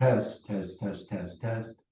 Test, test, test, test, test.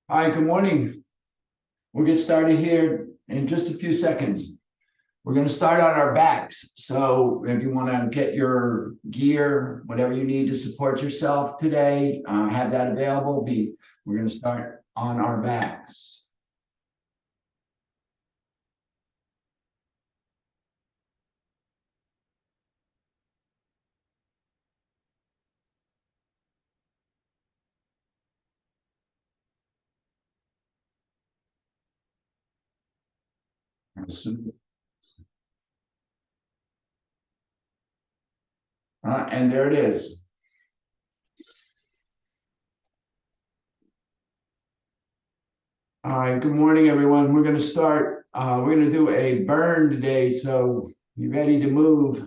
All right, good morning. We'll get started here in just a few seconds. We're going to start on our backs. So if you want to get your gear, whatever you need to support yourself today, have that available. We're going to start on our backs. And there it is. All right, good morning, everyone. We're going to start. We're going to do a burn today. So you ready to move?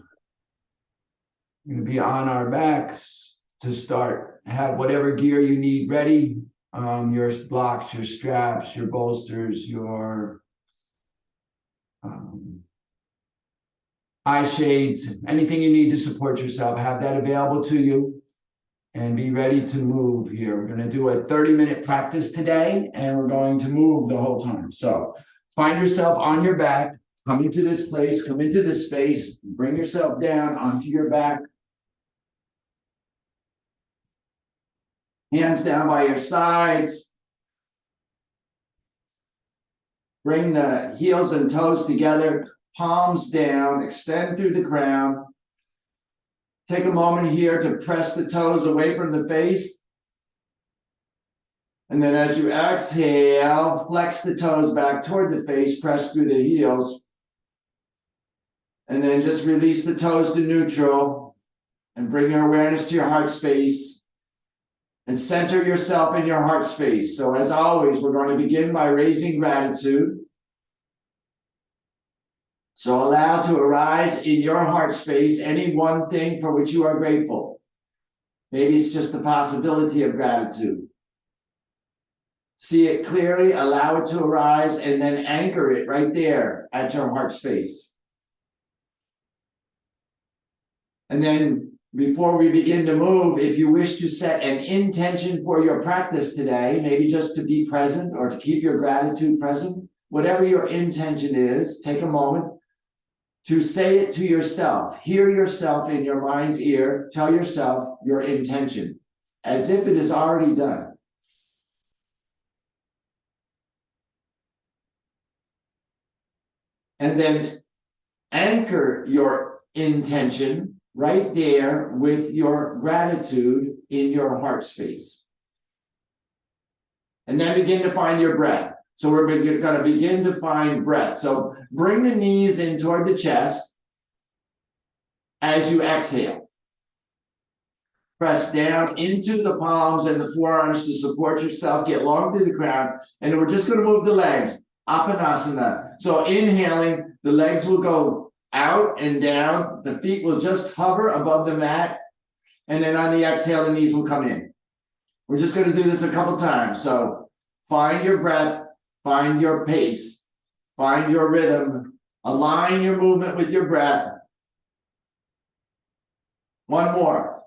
We're going to be on our backs to start. Have whatever gear you need ready. Your blocks, your straps, your bolsters, your eye shades, anything you need to support yourself, have that available to you and be ready to move here. We're going to do a 30-minute practice today and we're going to move the whole time. So find yourself on your back, come into this place, come into this space, bring yourself down onto your back. Hands down by your sides. Bring the heels and toes together, palms down, extend through the ground. Take a moment here to press the toes away from the face. And then as you exhale, flex the toes back toward the face, press through the heels. And then just release the toes to neutral and bring your awareness to your heart space and center yourself in your heart space. So as always, we're going to begin by raising gratitude. So allow to arise in your heart space any one thing for which you are grateful. Maybe it's just the possibility of gratitude. See it clearly, allow it to arise, and then anchor it right there at your heart space. And then before we begin to move, if you wish to set an intention for your practice today, maybe just to be present or to keep your gratitude present, whatever your intention is, take a moment to say it to yourself. Hear yourself in your mind's ear. Tell yourself your intention as if it is already done. And then anchor your intention right there with your gratitude in your heart space. And then begin to find your breath. So we're going to begin to find breath. So bring the knees in toward the chest as you exhale. Press down into the palms and the forearms to support yourself. Get long through the crown. And then we're just going to move the legs. Apanasana. So inhaling, the legs will go out and down. The feet will just hover above the mat. And then on the exhale, the knees will come in. We're just going to do this a couple times. So find your breath, find your pace, find your rhythm, align your movement with your breath. One more.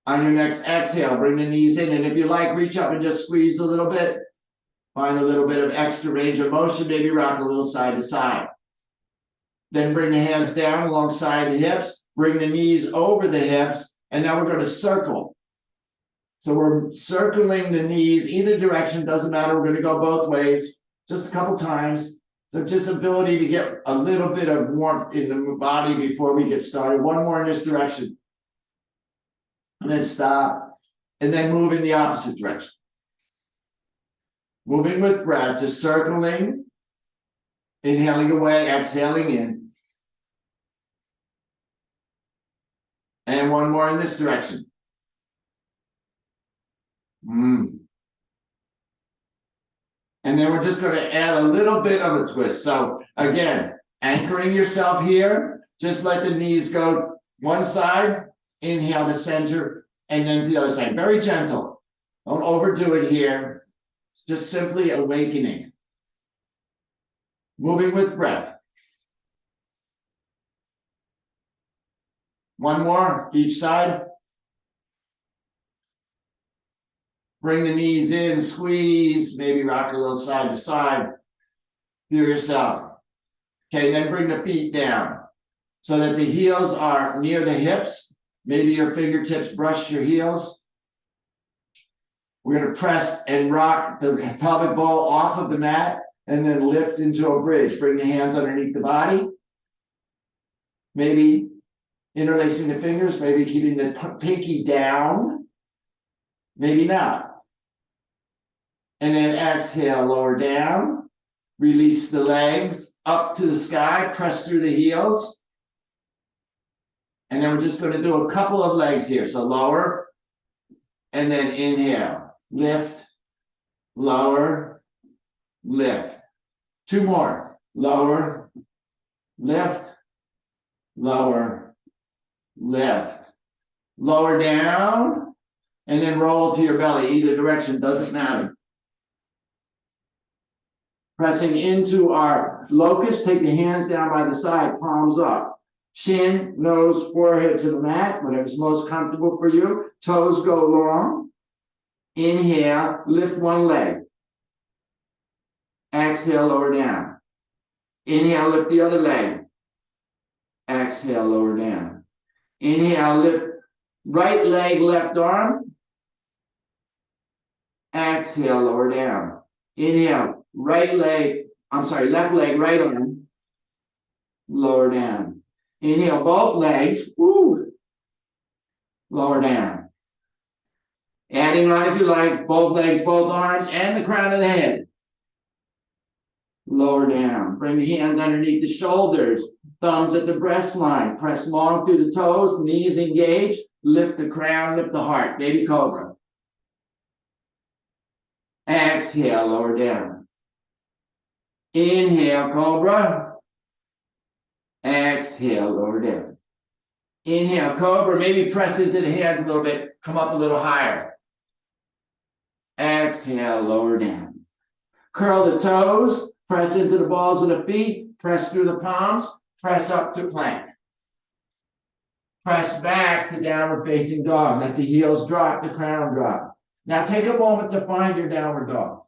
On your next exhale, bring the knees in. And if you like, reach up and just squeeze a little bit. Find a little bit of extra range of motion, maybe rock a little side to side. Then bring the hands down alongside the hips, bring the knees over the hips, and now we're going to circle. So we're circling the knees, either direction, doesn't matter. We're going to go both ways, just a couple times. So just ability to get a little bit of warmth in the body before we get started. One more in this direction. And then stop, and then move in the opposite direction. Moving with breath, just circling, inhaling away, exhaling in. And one more in this direction. And then we're just going to add a little bit of a twist. So again, anchoring yourself here, just let the knees go one side, inhale to center, and then to the other side. Very gentle. Don't overdo it here. It's just simply awakening. Moving with breath. One more, each side. Bring the knees in, squeeze, maybe rock a little side to side. Feel yourself. Okay, then bring the feet down so that the heels are near the hips. Maybe your fingertips brush your heels. We're going to press and rock the pelvic bowl off of the mat and then lift into a bridge. Bring the hands underneath the body. Maybe interlacing the fingers, maybe keeping the pinky down. Maybe not. And then exhale, lower down. Release the legs up to the sky. Press through the heels. And then we're just going to do a couple of legs here. So lower. And then inhale. Lift. Lower. Lift. Two more. Lower. Lift. Lower. Lift. Lower down. And then roll to your belly. Either direction, doesn't matter. Pressing into our locust, take the hands down by the side, palms up. Chin, nose, forehead to the mat, whatever's most comfortable for you. Toes go long. Inhale, lift one leg. Exhale, lower down. Inhale, lift the other leg. Exhale, lower down. Inhale, lift right leg, left arm. Exhale, lower down. Inhale. Left leg, right arm, lower down. Inhale, both legs, lower down. Adding on, if you like, both legs, both arms, and the crown of the head. Lower down. Bring the hands underneath the shoulders, thumbs at the breast line. Press long through the toes, knees engage. Lift the crown, lift the heart. Baby cobra. Exhale, lower down. Inhale, cobra. Exhale, lower down. Inhale, cobra. Maybe press into the hands a little bit. Come up a little higher. Exhale, lower down. Curl the toes. Press into the balls of the feet. Press through the palms. Press up to plank. Press back to downward facing dog. Let the heels drop, the crown drop. Now take a moment to find your downward dog.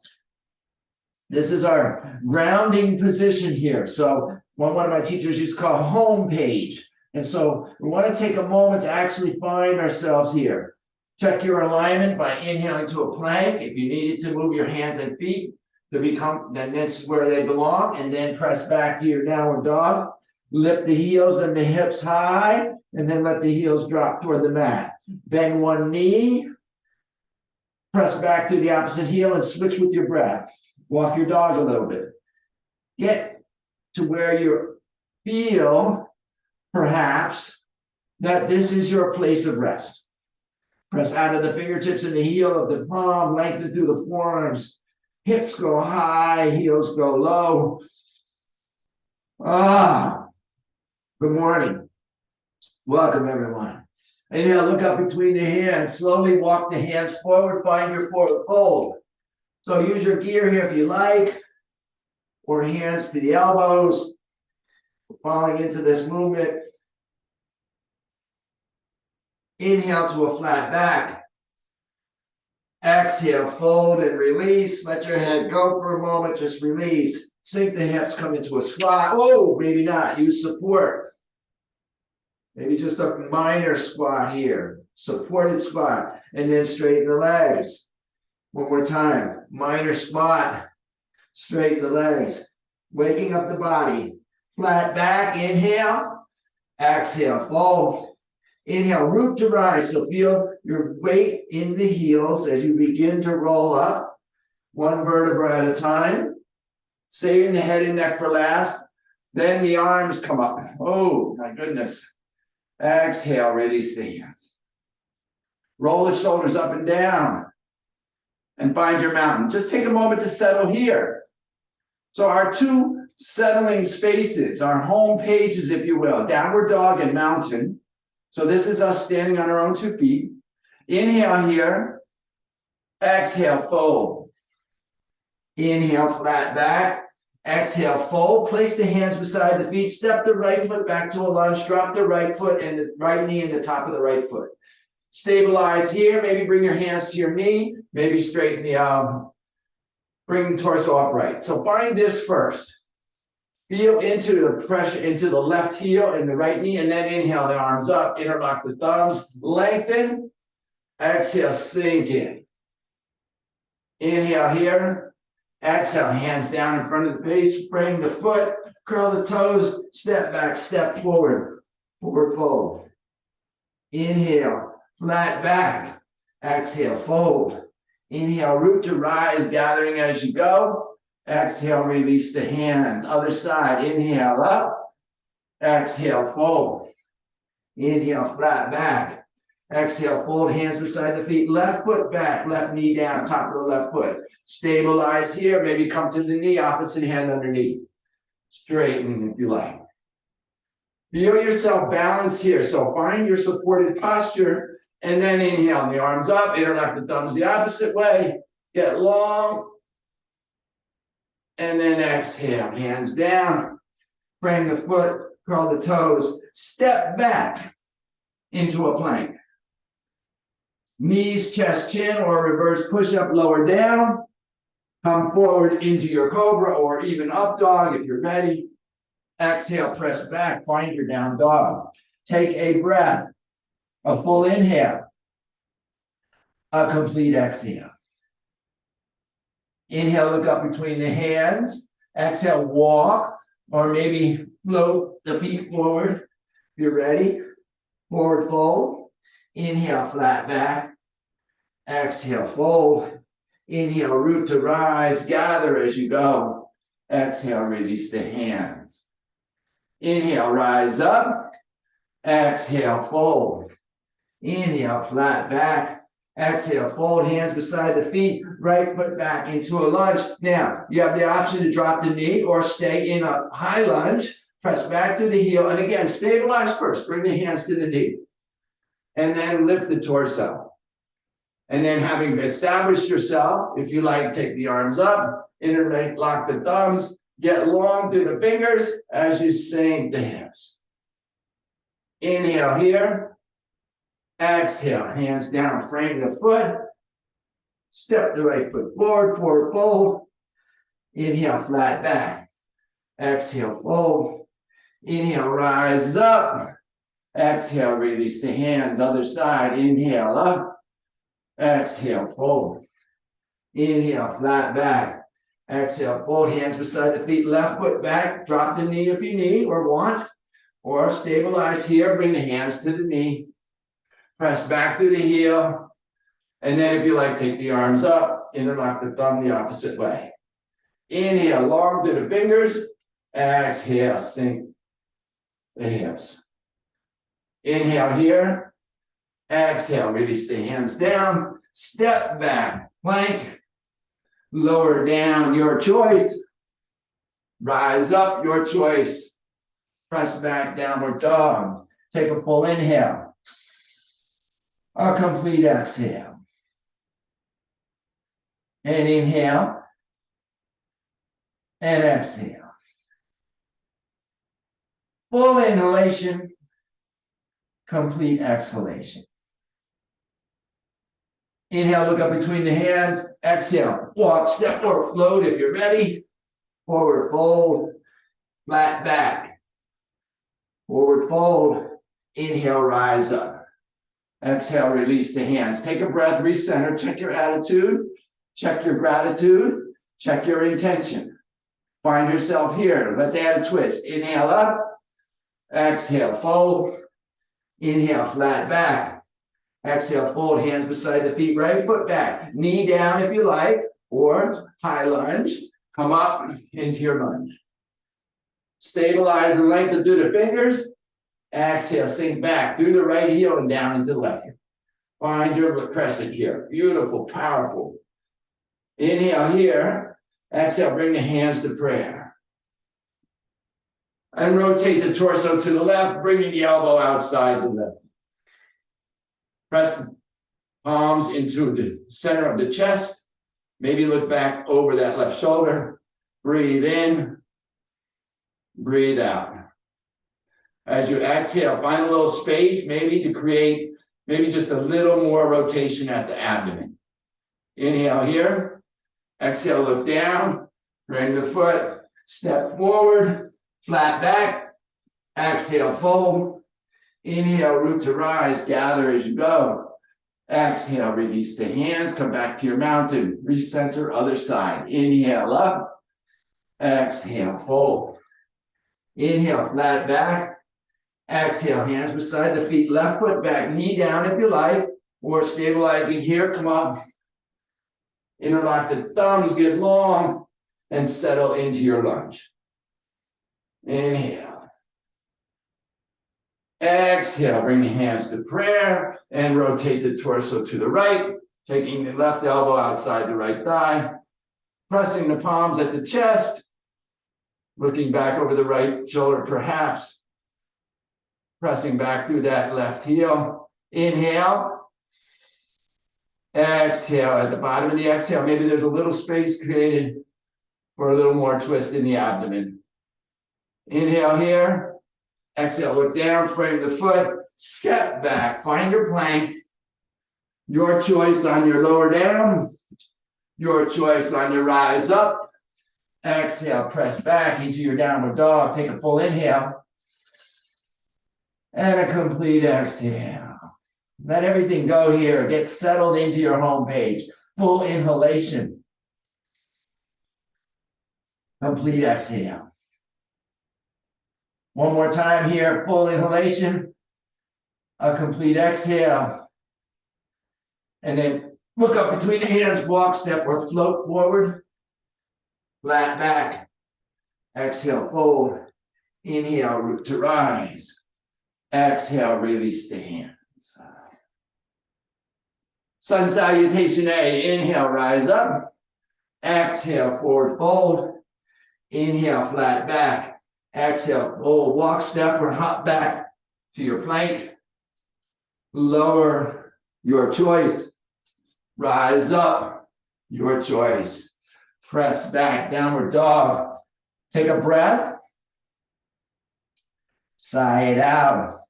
This is our grounding position here. So one of my teachers used to call home page. And so we want to take a moment to actually find ourselves here. Check your alignment by inhaling to a plank. If you needed to move your hands and feet to become, then that's where they belong. And then press back to your downward dog. Lift the heels and the hips high, and then let the heels drop toward the mat. Bend one knee. Press back to the opposite heel and switch with your breath. Walk your dog a little bit. Get to where you feel, perhaps, that this is your place of rest. Press out of the fingertips and the heel of the palm, lengthen through the forearms. Hips go high, heels go low. Good morning. Welcome, everyone. Inhale, look up between the hands. Slowly walk the hands forward. Find your forward fold. So use your gear here if you like, or hands to the elbows. Falling into this movement. Inhale to a flat back. Exhale, fold and release. Let your head go for a moment. Just release. Sink the hips, come into a squat. Oh, maybe not. Use support. Maybe just a minor squat here. Supported squat. And then straighten the legs. One more time. Minor squat. Straighten the legs. Waking up the body. Flat back. Inhale. Exhale. Fold. Inhale. Root to rise. So feel your weight in the heels as you begin to roll up. One vertebra at a time. Saving the head and neck for last. Then the arms come up. Oh, my goodness. Exhale. Release the hands. Roll the shoulders up and down. And find your mountain. Just take a moment to settle here. So our two settling spaces, our home pages, if you will, downward dog and mountain. So this is us standing on our own 2 feet. Inhale here. Exhale, fold. Inhale, flat back. Exhale, fold. Place the hands beside the feet. Step the right foot back to a lunge. Drop the right foot and the right knee in the top of the right foot. Stabilize here. Maybe bring your hands to your knee. Maybe straighten the bring the torso upright. So find this first. Feel into the pressure into the left heel and the right knee, and then inhale the arms up. Interlock the thumbs. Lengthen. Exhale, sink in. Inhale here. Exhale, hands down in front of the face. Bring the foot. Curl the toes. Step back. Step forward. Forward fold. Inhale. Flat back. Exhale, fold. Inhale, root to rise, gathering as you go. Exhale, release the hands. Other side, inhale up. Exhale, fold. Inhale, flat back. Exhale, fold, hands beside the feet. Left foot back, left knee down, top of the left foot. Stabilize here, maybe come to the knee, opposite hand underneath. Straighten if you like. Feel yourself balance here. So find your supported posture. And then inhale, the arms up, interlock the thumbs the opposite way, get long, and then exhale, hands down, bring the foot, curl the toes, step back into a plank. Knees, chest, chin, or reverse push-up, lower down, come forward into your cobra or even up dog if you're ready. Exhale, press back, find your down dog. Take a breath. A full inhale, a complete exhale. Inhale, look up between the hands. Exhale, walk, or maybe float the feet forward. If you're ready, forward fold. Inhale, flat back. Exhale, fold. Inhale, root to rise, gather as you go. Exhale, release the hands. Inhale, rise up. Exhale, fold. Inhale, flat back. Exhale, fold, hands beside the feet, right foot back into a lunge. Now, you have the option to drop the knee or stay in a high lunge, press back to the heel, and again, stabilize first. Bring the hands to the knee. And then lift the torso. And then having established yourself, if you like, take the arms up, interlock the thumbs, get long through the fingers as you sink the hips. Inhale here. Exhale, hands down, frame the foot. Step the right foot forward, forward fold. Inhale, flat back. Exhale, fold. Inhale, rise up. Exhale, release the hands, other side. Inhale, up. Exhale, fold. Inhale, flat back. Exhale, fold, hands beside the feet, left foot back. Drop the knee if you need or want. Or stabilize here, bring the hands to the knee. Press back through the heel. And then if you like, take the arms up, interlock the thumb the opposite way. Inhale, long through the fingers. Exhale, sink the hips. Inhale here. Exhale, release the hands down. Step back, plank. Lower down, your choice. Rise up, your choice. Press back, downward dog. Take a full inhale. A complete exhale. And inhale. And exhale. Full inhalation. Complete exhalation. Inhale, look up between the hands. Exhale, walk, step, or float if you're ready. Forward fold, flat back. Forward fold, inhale, rise up. Exhale, release the hands. Take a breath, recenter, check your attitude, check your gratitude, check your intention. Find yourself here. Let's add a twist. Inhale up, exhale, fold. Inhale, flat back. Exhale, fold, hands beside the feet, right foot back. Knee down if you like, or high lunge. Come up into your lunge. Stabilize and lengthen through the fingers. Exhale, sink back through the right heel and down into the left heel. Find your crescent here. Beautiful, powerful. Inhale here. Exhale, bring the hands to prayer. And rotate the torso to the left, bringing the elbow outside the left. Press the palms into the center of the chest. Maybe look back over that left shoulder. Breathe in. Breathe out. As you exhale, find a little space, maybe to create maybe just a little more rotation at the abdomen. Inhale here. Exhale, look down. Bring the foot. Step forward. Flat back. Exhale, fold. Inhale, root to rise, gather as you go. Exhale, release the hands, come back to your mountain. Recenter, other side. Inhale up. Exhale, fold. Inhale, flat back. Exhale, hands beside the feet, left foot back, knee down if you like, or stabilizing here, come up. Interlock the thumbs, get long, and settle into your lunge. Inhale. Exhale, bring the hands to prayer and rotate the torso to the right, taking the left elbow outside the right thigh, pressing the palms at the chest, looking back over the right shoulder perhaps, pressing back through that left heel. Inhale. Exhale. At the bottom of the exhale, maybe there's a little space created for a little more twist in the abdomen. Inhale here. Exhale, look down, frame the foot, step back, find your plank. Your choice on your lower down, your choice on your rise up. Exhale, press back into your downward dog. Take a full inhale and a complete exhale. Let everything go here. Get settled into your home page. Full inhalation. Complete exhale. One more time here, full inhalation, a complete exhale. And then look up between the hands, walk, step, or float forward. Flat back. Exhale, fold. Inhale, root to rise. Exhale, release the hands. Sun salutation A. Inhale, rise up. Exhale, forward fold. Inhale, flat back. Exhale, fold, walk, step, or hop back to your plank. Lower, your choice. Rise up, your choice. Press back, downward dog. Take a breath. Sigh it out.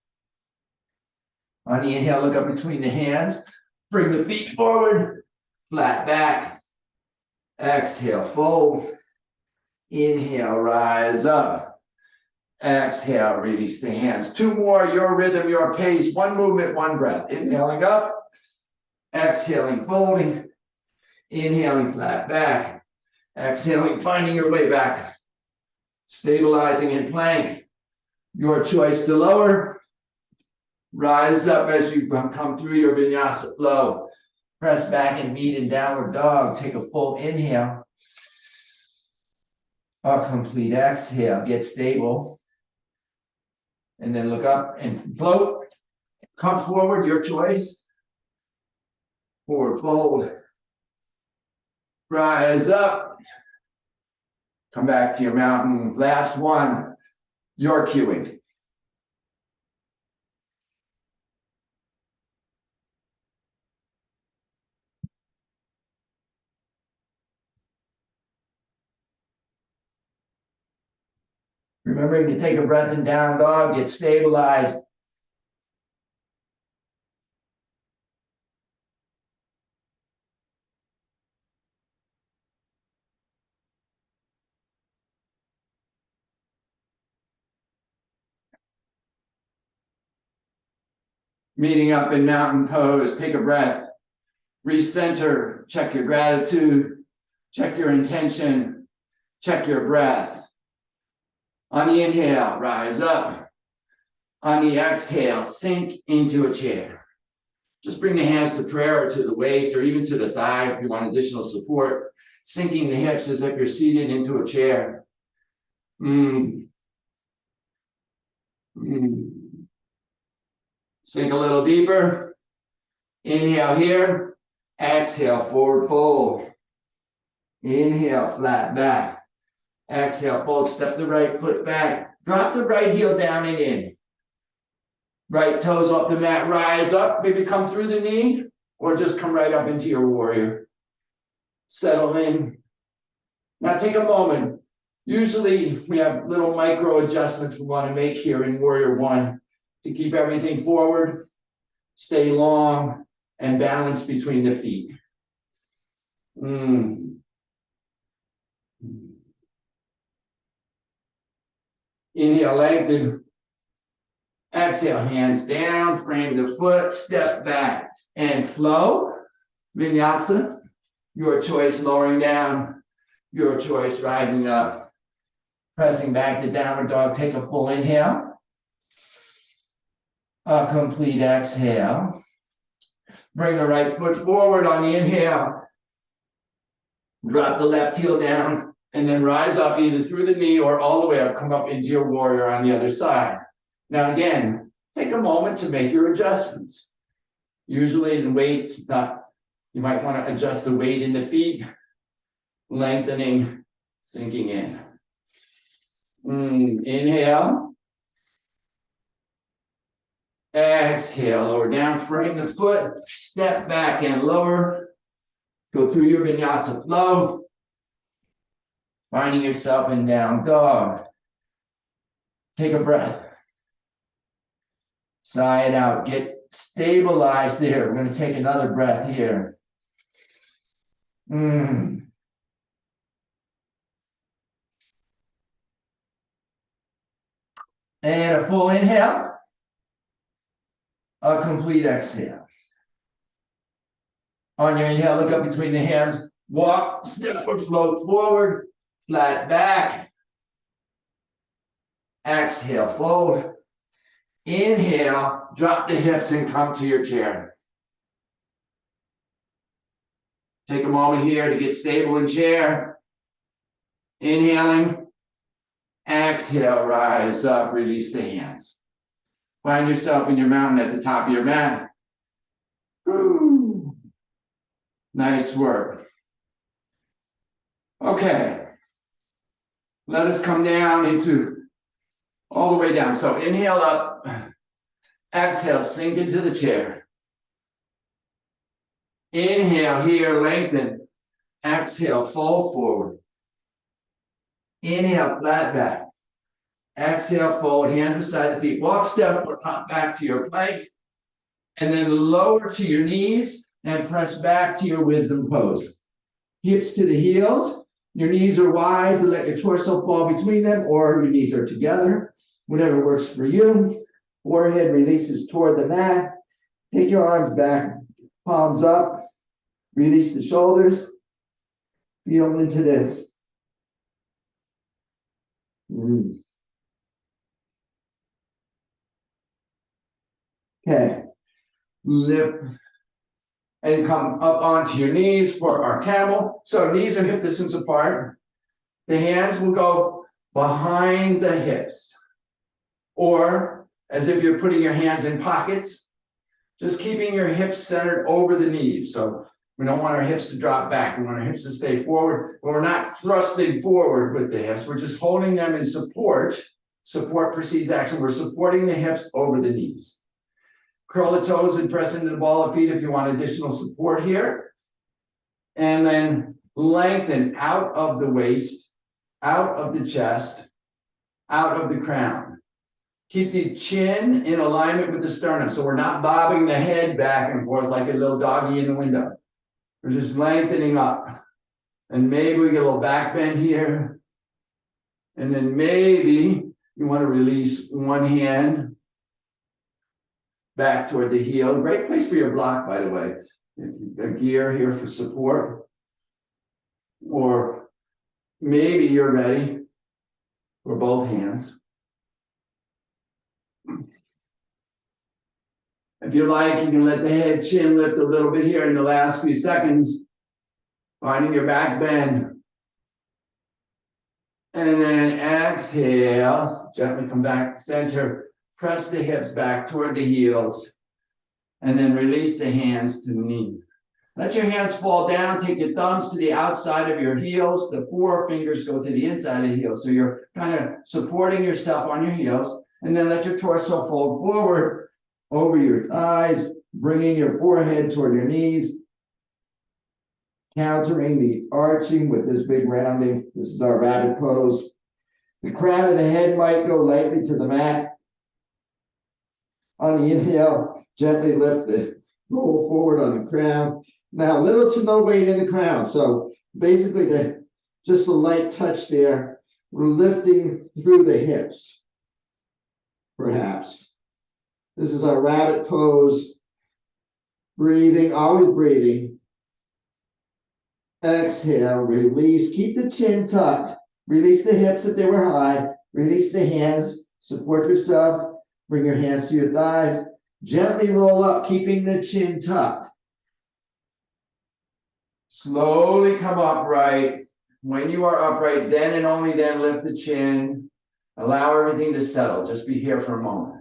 On the inhale, look up between the hands. Bring the feet forward, flat back. Exhale, fold. Inhale, rise up. Exhale, release the hands. Two more, your rhythm, your pace. One movement, one breath. Inhaling up. Exhaling, folding. Inhaling, flat back. Exhaling, finding your way back. Stabilizing in plank. Your choice to lower. Rise up as you come through your vinyasa flow. Press back and meet in downward dog. Take a full inhale. A complete exhale. Get stable. And then look up and float. Come forward, your choice. Forward fold. Rise up. Come back to your mountain. Last one. Your cueing. Remembering to take a breath in down dog, get stabilized. Meeting up in mountain pose, take a breath. Recenter, check your gratitude, check your intention, check your breath. On the inhale, rise up. On the exhale, sink into a chair. Just bring the hands to prayer or to the waist or even to the thigh if you want additional support. Sinking the hips as if you're seated into a chair. Sink a little deeper. Inhale here. Exhale, forward fold. Inhale, flat back. Exhale, fold, step the right foot back. Drop the right heel down and in. Right toes off the mat, rise up. Maybe come through the knee or just come right up into your warrior. Settle in. Now take a moment. Usually we have little micro adjustments we want to make here in Warrior One to keep everything forward, stay long, and balance between the feet. Inhale, lengthen. Exhale, hands down, frame the foot, step back and flow. Vinyasa, your choice lowering down, your choice rising up. Pressing back to downward dog, take a full inhale. A complete exhale. Bring the right foot forward on the inhale. Drop the left heel down and then rise up either through the knee or all the way up. Come up into your warrior on the other side. Now again, take a moment to make your adjustments. Usually the weight's not, you might want to adjust the weight in the feet, lengthening, sinking in. Inhale. Exhale, lower down, frame the foot, step back and lower. Go through your vinyasa flow. Finding yourself in down dog. Take a breath. Sigh it out. Get stabilized there. We're going to take another breath here. And a full inhale. A complete exhale. On your inhale, look up between the hands. Walk, step or float forward. Flat back. Exhale, fold. Inhale, drop the hips and come to your chair. Take a moment here to get stable in chair. Inhaling. Exhale, rise up, release the hands. Find yourself in your mountain at the top of your mat. Woo. Nice work. Okay. Let us come down into all the way down. So inhale up. Exhale, sink into the chair. Inhale here, lengthen. Exhale, fold forward. Inhale, flat back. Exhale, fold, hands beside the feet. Walk, step, or hop back to your plank. And then lower to your knees and press back to your wisdom pose. Hips to the heels. Your knees are wide to let your torso fall between them, or your knees are together, whatever works for you. Forehead releases toward the mat. Take your arms back, palms up. Release the shoulders. Feel into this. Okay. Lift and come up onto your knees for our camel. So knees are hip distance apart. The hands will go behind the hips, or as if you're putting your hands in pockets, just keeping your hips centered over the knees. So we don't want our hips to drop back. We want our hips to stay forward, but we're not thrusting forward with the hips. We're just holding them in support. Support precedes action. We're supporting the hips over the knees. Curl the toes and press into the ball of feet if you want additional support here. And then lengthen out of the waist, out of the chest, out of the crown. Keep the chin in alignment with the sternum. So we're not bobbing the head back and forth like a little doggy in the window. We're just lengthening up. And maybe we get a little back bend here. And then maybe you want to release one hand back toward the heel. Great place for your block, by the way. A gear here for support. Or maybe you're ready for both hands. If you like, you can let the head chin lift a little bit here in the last few seconds, finding your back bend. And then exhale, gently come back to center, press the hips back toward the heels, and then release the hands to the knees. Let your hands fall down, take your thumbs to the outside of your heels, the forefingers go to the inside of the heels. So you're kind of supporting yourself on your heels, and then let your torso fold forward over your thighs, bringing your forehead toward your knees, countering the arching with this big rounding. This is our rabbit pose. The crown of the head might go lightly to the mat. On the inhale, gently lift the roll forward on the crown. Now, little to no weight in the crown. So basically, just a light touch there. We're lifting through the hips, perhaps. This is our rabbit pose. Breathing, always breathing. Exhale, release. Keep the chin tucked. Release the hips if they were high. Release the hands. Support yourself. Bring your hands to your thighs. Gently roll up, keeping the chin tucked. Slowly come upright. When you are upright, then and only then lift the chin. Allow everything to settle. Just be here for a moment.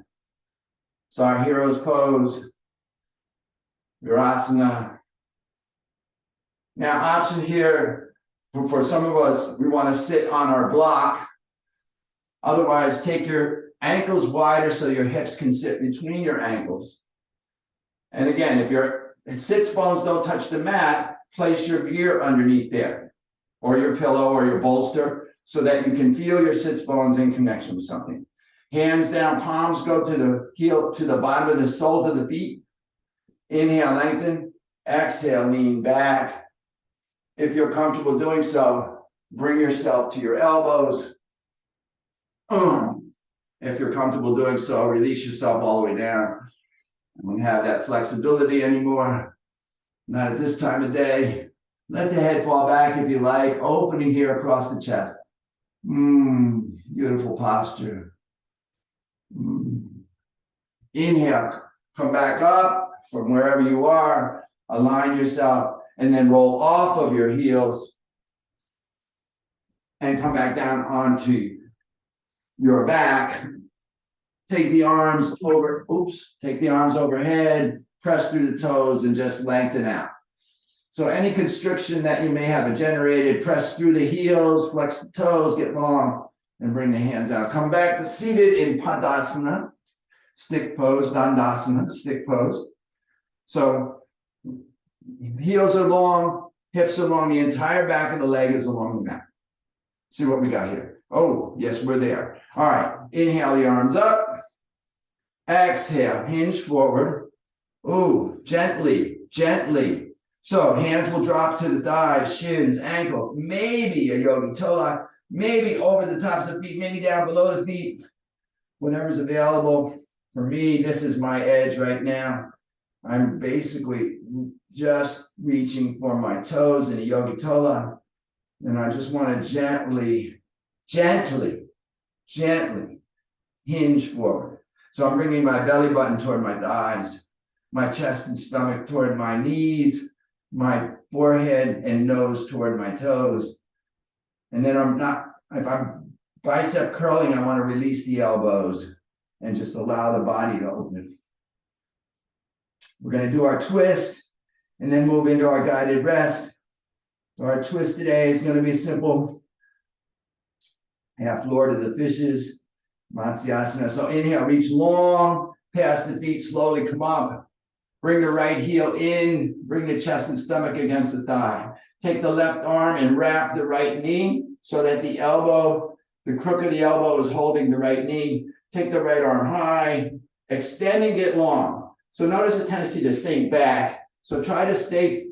So our hero's pose, Virasana. Now, option here, for some of us, we want to sit on our block. Otherwise, take your ankles wider so your hips can sit between your ankles. And again, if your sits bones don't touch the mat, place your gear underneath there, or your pillow or your bolster, so that you can feel your sits bones in connection with something. Hands down, palms go to the heel, to the bottom of the soles of the feet. Inhale, lengthen. Exhale, lean back. If you're comfortable doing so, bring yourself to your elbows. If you're comfortable doing so, release yourself all the way down. I don't have that flexibility anymore. Not at this time of day. Let the head fall back if you like, opening here across the chest. Beautiful posture. Inhale, come back up from wherever you are, align yourself, and then roll off of your heels and come back down onto your back. Take the arms over, take the arms overhead, press through the toes, and just lengthen out. So any constriction that you may have generated, press through the heels, flex the toes, get long, and bring the hands out. Come back to seated in Padasana, stick pose, Dandasana, stick pose. So heels are long, hips are long, the entire back of the leg is along the mat. See what we got here. Oh, yes, we're there. All right, inhale the arms up. Exhale, hinge forward. Ooh, gently, gently. So hands will drop to the thighs, shins, ankle, maybe a yogi toe lock, maybe over the tops of feet, maybe down below the feet, whatever's available. For me, this is my edge right now. I'm basically just reaching for my toes in a yogi toe lock. And I just want to gently, gently, gently hinge forward. So I'm bringing my belly button toward my thighs, my chest and stomach toward my knees, my forehead and nose toward my toes. And then if I'm bicep curling, I want to release the elbows and just allow the body to open. We're going to do our twist and then move into our guided rest. So our twist today is going to be simple. Half Lord of the Fishes, Matsyasana. So inhale, reach long past the feet, slowly come up. Bring the right heel in, bring the chest and stomach against the thigh. Take the left arm and wrap the right knee so that the elbow, the crook of the elbow is holding the right knee. Take the right arm high, extending it long. So notice a tendency to sink back. So try to stay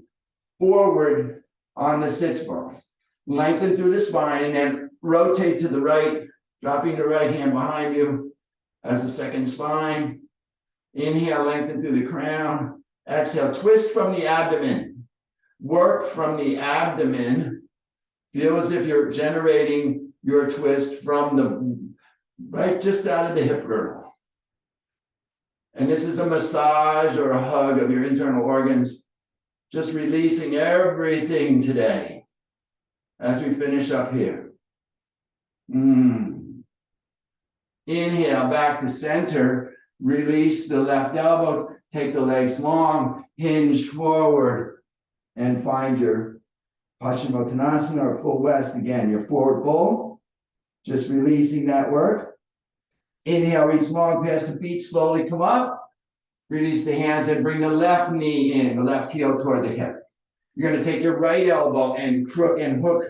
forward on the sits bones. Lengthen through the spine and then rotate to the right, dropping the right hand behind you as the second spine. Inhale, lengthen through the crown. Exhale, twist from the abdomen. Work from the abdomen. Feel as if you're generating your twist from the right just out of the hip girdle. And this is a massage or a hug of your internal organs. Just releasing everything today as we finish up here. Inhale back to center. Release the left elbow, take the legs long, hinge forward, and find your Paschimottanasana or full west. Again, your forward fold. Just releasing that work. Inhale, reach long past the feet, slowly come up. Release the hands and bring the left knee in, the left heel toward the hip. You're going to take your right elbow and crook and hook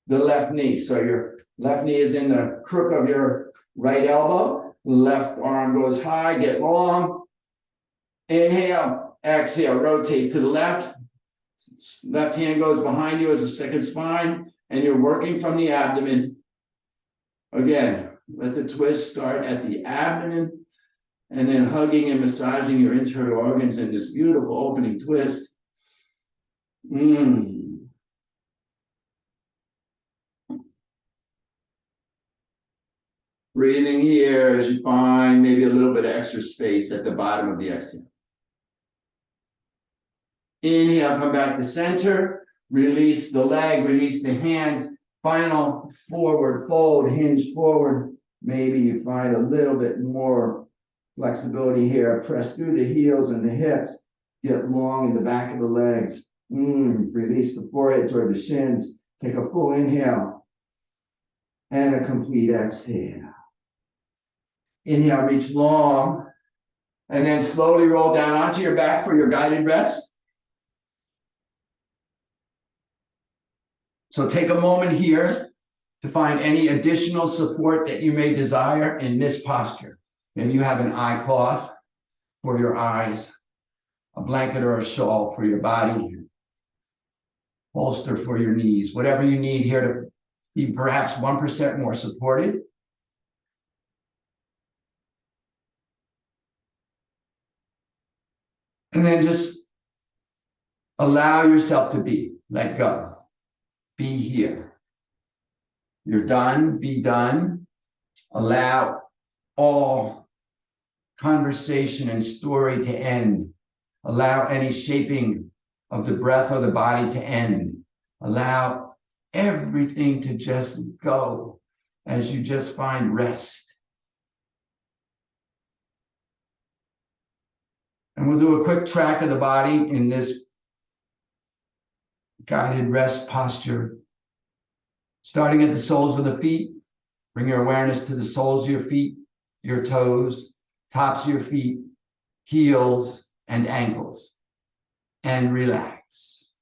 the left knee. So your left knee is in the crook of your right elbow. Left arm goes high, get long. Inhale, exhale, rotate to the left. Left hand goes behind you as a second spine, and you're working from the abdomen. Again, let the twist start at the abdomen, and then hugging and massaging your internal organs in this beautiful opening twist. Breathing here as you find maybe a little bit of extra space at the bottom of the exhale. Inhale, come back to center. Release the leg, release the hands. Final forward fold, hinge forward. Maybe you find a little bit more flexibility here. Press through the heels and the hips. Get long in the back of the legs. Release the forehead toward the shins. Take a full inhale and a complete exhale. Inhale, reach long, and then slowly roll down onto your back for your guided rest. So take a moment here to find any additional support that you may desire in this posture. Maybe you have an eye cloth for your eyes, a blanket or a shawl for your body, bolster for your knees, whatever you need here to be perhaps 1% more supported. And then just allow yourself to be, let go, be here. You're done, be done. Allow all conversation and story to end. Allow any shaping of the breath or the body to end. Allow everything to just go as you just find rest. And we'll do a quick track of the body in this guided rest posture. Starting at the soles of the feet, bring your awareness to the soles of your feet, your toes, tops of your feet, heels, and ankles. And relax.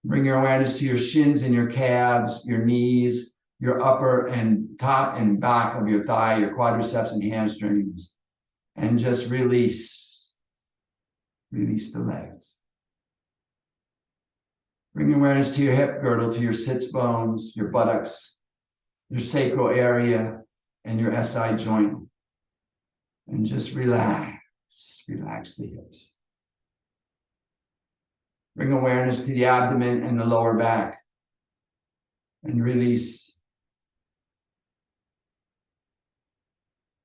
Bring your awareness to your shins and your calves, your knees, your upper and top and back of your thigh, your quadriceps and hamstrings. And just release. Release the legs. Bring awareness to your hip girdle, to your sits bones, your buttocks, your sacral area, and your SI joint. And just relax. Relax the hips. Bring awareness to the abdomen and the lower back. And release.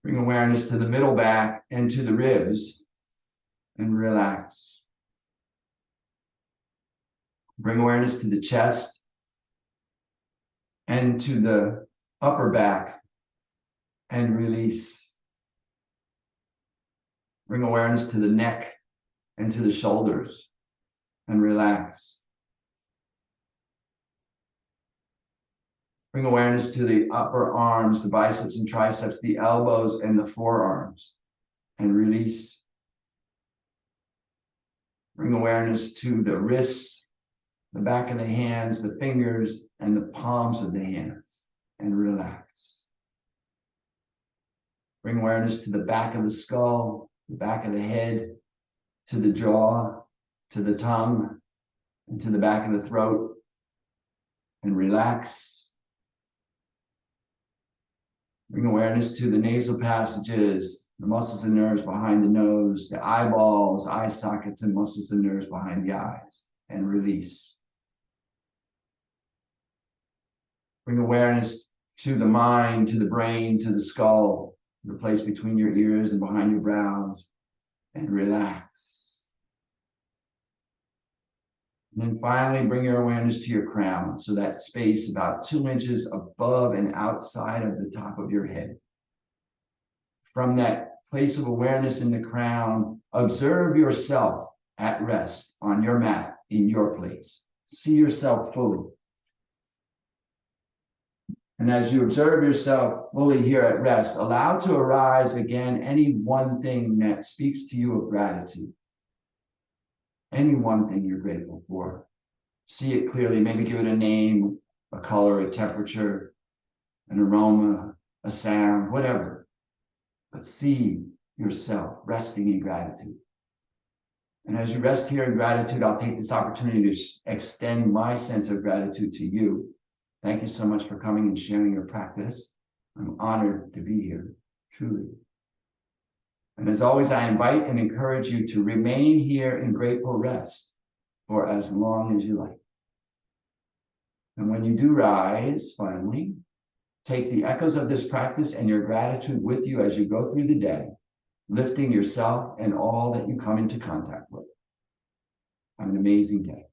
Bring awareness to the middle back and to the ribs. And relax. Bring awareness to the chest and to the upper back. And release. Bring awareness to the neck and to the shoulders. And relax. Bring awareness to the upper arms, the biceps and triceps, the elbows and the forearms, and release. Bring awareness to the wrists, the back of the hands, the fingers, and the palms of the hands, and relax. Bring awareness to the back of the skull, the back of the head, to the jaw, to the tongue, and to the back of the throat, and relax. Bring awareness to the nasal passages, the muscles and nerves behind the nose, the eyeballs, eye sockets, and muscles and nerves behind the eyes, and release. Bring awareness to the mind, to the brain, to the skull, the place between your ears and behind your brows, and relax. And then finally, bring your awareness to your crown, so that space about 2 inches above and outside of the top of your head. From that place of awareness in the crown, observe yourself at rest on your mat in your place. See yourself fully. And as you observe yourself fully here at rest, allow to arise again any one thing that speaks to you of gratitude. Any one thing you're grateful for. See it clearly, maybe give it a name, a color, a temperature, an aroma, a sound, whatever. But see yourself resting in gratitude. And as you rest here in gratitude, I'll take this opportunity to extend my sense of gratitude to you. Thank you so much for coming and sharing your practice. I'm honored to be here, truly. And as always, I invite and encourage you to remain here in grateful rest for as long as you like. And when you do rise, finally, take the echoes of this practice and your gratitude with you as you go through the day, lifting yourself and all that you come into contact with. Have an amazing day.